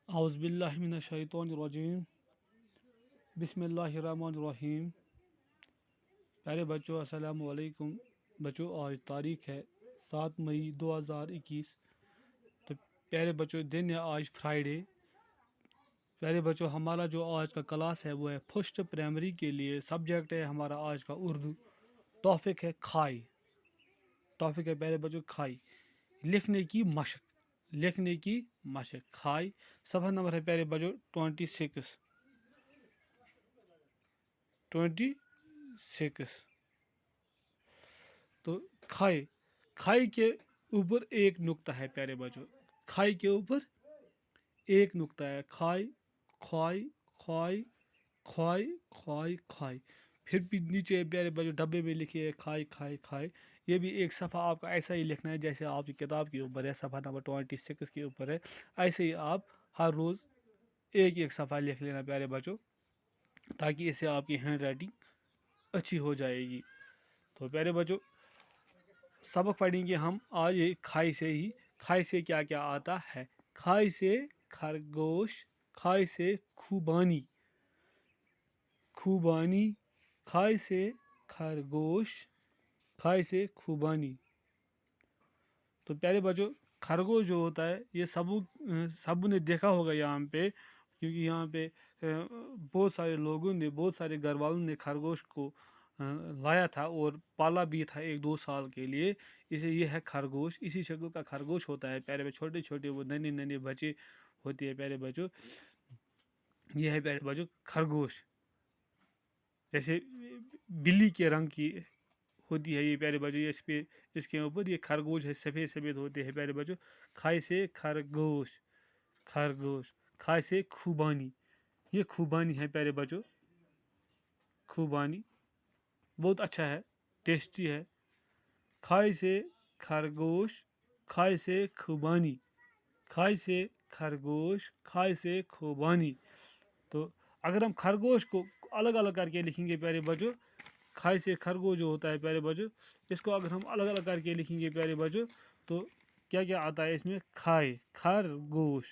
اعوذ باللہ من الشیطان الرجیم بسم اللہ الرحمن الرحیم. پیارے بچوں السلام علیکم. بچوں آج تاریخ ہے 7 مئی 2021. تو پیارے بچوں دن ہے آج فرائیڈے. پیارے بچوں ہمارا جو آج کا کلاس ہے وہ ہے فرسٹ پرائمری کے لیے. سبجیکٹ ہے ہمارا آج کا اردو. ٹاپک ہے کھائی. ٹاپک ہے پیارے بچوں کھائی. لکھنے کی مشق. لکھنے کی مشق کھائی. صفحہ نمبر ہے پیارے بچوں 26. تو کھائی. کھائی کے اوپر ایک نقطہ ہے پیارے بچوں. کھائی کے اوپر ایک نقطہ ہے. کھائی کھائی کھائی کھائی کھائی کھائی. پھر بھی نیچے پیارے بچوں ڈبے میں لکھے ہے کھائی کھائی کھائی. یہ بھی ایک صفحہ آپ کا ایسا ہی لکھنا ہے جیسے آپ کی کتاب کے اوپر ہے. صفحہ نمبر 26 کے اوپر ہے. ایسے ہی آپ ہر روز ایک ایک صفحہ لکھ لینا پیارے بچوں, تاکہ اس سے آپ کی ہینڈ رائٹنگ اچھی ہو جائے گی. تو پیارے بچوں سبق پڑھیں گے ہم آج یہ کھائی سے ہی. کھائی سے کیا کیا آتا ہے. کھائی سے خرگوش. کھائی سے خوبانی. خوبانی. کھائی سے خرگوش. کھائی سے خوبانی. تو پیارے بچوں خرگوش جو ہوتا ہے یہ سب نے دیکھا ہوگا یہاں پہ, کیونکہ یہاں پہ بہت سارے لوگوں نے, بہت سارے گھر والوں نے خرگوش کو لایا تھا اور پالا بھی تھا 1-2 سال کے لیے. اسے یہ ہے خرگوش. اسی شکل کا خرگوش ہوتا ہے پیارے بچوں. چھوٹے چھوٹے وہ ننے ننے بچے ہوتے ہیں پیارے بچوں. یہ ہے پیارے بچوں خرگوش. جیسے بلی کے رنگ کی ہوتی ہے یہ پیارے بچوں. اس کے اوپر یہ خرگوش ہے, سفید سفید ہوتے ہیں پیارے بچوں. کھائی سے خرگوش. خرگوش. کھائی سے خوبانی. یہ خوبانی ہے پیارے بچوں. خوبانی بہت اچھا ہے, ٹیسٹی ہے. کھائی سے خرگوش. کھائی سے خوبانی. کھائی سے خرگوش. کھائی سے خوبانی. تو اگر ہم خرگوش کو الگ الگ کر کے لکھیں گے پیارے بچوں, کھائی سے خرگوش جو ہوتا ہے پیارے بچوں, اس کو اگر ہم الگ الگ کر کے لکھیں گے پیارے بچوں تو کیا کیا آتا ہے اس میں. کھائی خرگوش.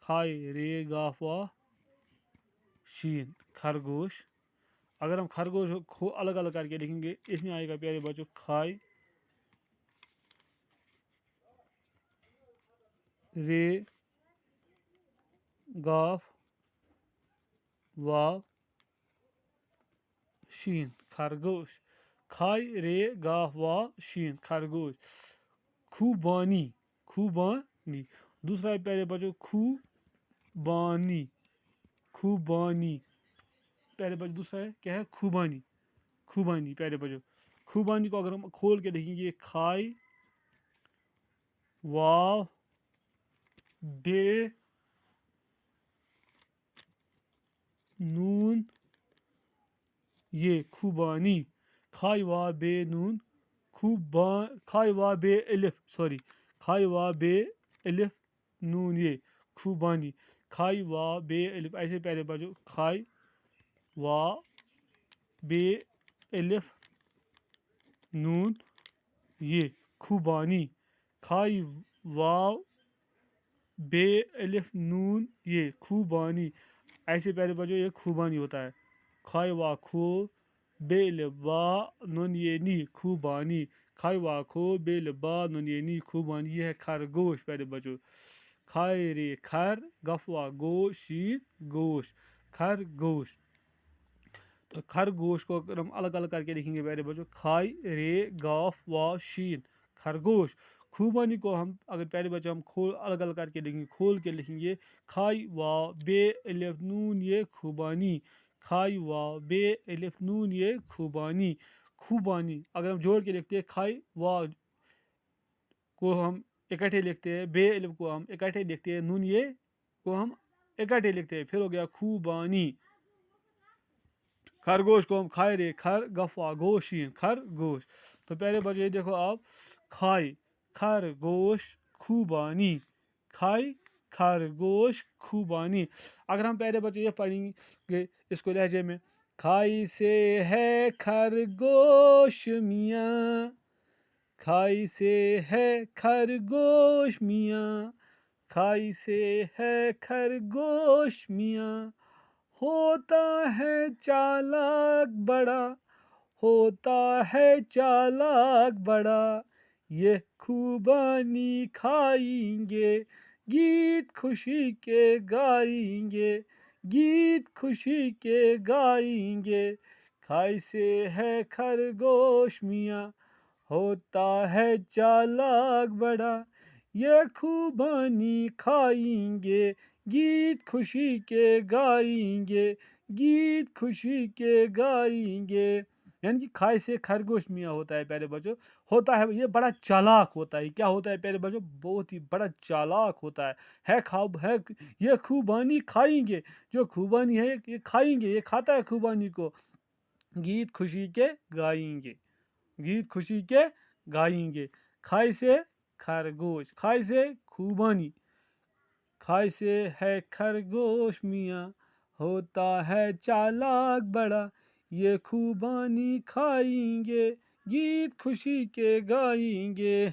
کھائی رے گاف وا شین خرگوش. اگر ہم خرگوش کو الگ الگ کر کے لکھیں گے اس میں آئے گا پیارے بچوں کھائی رے گاف وا شین خرگوش. کھائی رے گاف وا شین خرگوش. خوبانی. خوبانی. دوسرا ہے پیارے بچوں خوبانی. خوبانی. پیارے بچوں دوسرا ہے کیا ہے خوبانی. خوبانی پیارے بچوں. خوبانی کو اگر ہم کھول کے دیکھیں گے کھائی واو بے نون یہ خوبانی. کھائی وا بے نون کھائی وا بے الف سوری کھائی وا بے الف نون یہ خوبانی. کھائی وا بے الف ایسے پیارے بچوں کھائی وا بے الف نون یہ خوبانی. کھائی واو بے الف نون یہ خوبانی. ایسے پیارے بچوں یہ خوبانی ہوتا ہے. کھائی وا کھو بے الف با نون یہ نی خوبانی. کھائی وا کھو بے الف با نون یہ نی خوبانی. یہ ہے خرگوش پیارے بچوں. کھائی رے کھر گف وا گو شین گوش خرگوش. تو خرگوش کو اگر ہم الگ الگ کر کے لکھیں گے پیارے بچوں کھائی رے گاف وا شین خرگوش. خوبانی کو ہم اگر پیارے بچوں ہم الگ الگ کر کے لکھیں گے, کھول کے لکھیں گے کھائی وا بے الف نون یہ خوبانی. کھائی وا بے الف نون یہ خوبانی. خوبانی اگر ہم جوڑ کے لکھتے ہیں کھائی وا کو ہم اکٹھے لکھتے ہیں, بے الف کو ہم اکٹھے لکھتے ہیں, نون یہ کو ہم اکٹھے لکھتے ہیں, پھر ہو گیا خوبانی. خرگوش کو ہم کھائی رے کھر گفا گوشین خرگوش. تو پیارے بچے یہ دیکھو آپ کھائی خرگوش خوبانی. کھائی خرگوش خوبانی. اگر ہم پیارے بچے یہ پڑھیں گے اس کو لہجے میں کھائی سے ہے خرگوش میاں. کھائی سے ہے خرگوش میاں. کھائی سے ہے خرگوش میاں ہوتا ہے چالاک بڑا، ہوتا ہے چالاک بڑا، یہ خوبانی کھائیں گے، گیت خوشی کے گائیں گے، گیت خوشی کے گائیں گے۔ کھائی سے ہے خرگوش میاں ہوتا ہے چالاک بڑا، یہ خوبانی کھائیں گے، گیت خوشی کے گائیں گے، گیت خوشی کے گائیں گے۔ یعنی کہ کھائی سے خرگوش میاں ہوتا ہے پیارے بچوں، ہوتا ہے یہ بڑا چالاک ہوتا ہے۔ کیا ہوتا ہے پیارے بچوں؟ بہت ہی بڑا چالاک ہوتا ہے خواب ہے، یہ خوبانی کھائیں گے، جو خوبانی ہے یہ کھائیں گے، یہ کھاتا ہے خوبانی کو، گیت خوشی کے گائیں گے، گیت خوشی کے گائیں گے۔ کھائی سے خرگوش، کھائی سے خوبانی، کھائی سے ہے خرگوش میاں ہوتا ہے چالاک بڑا، یہ خوبانی کھائیں گے، گیت خوشی کے گائیں گے۔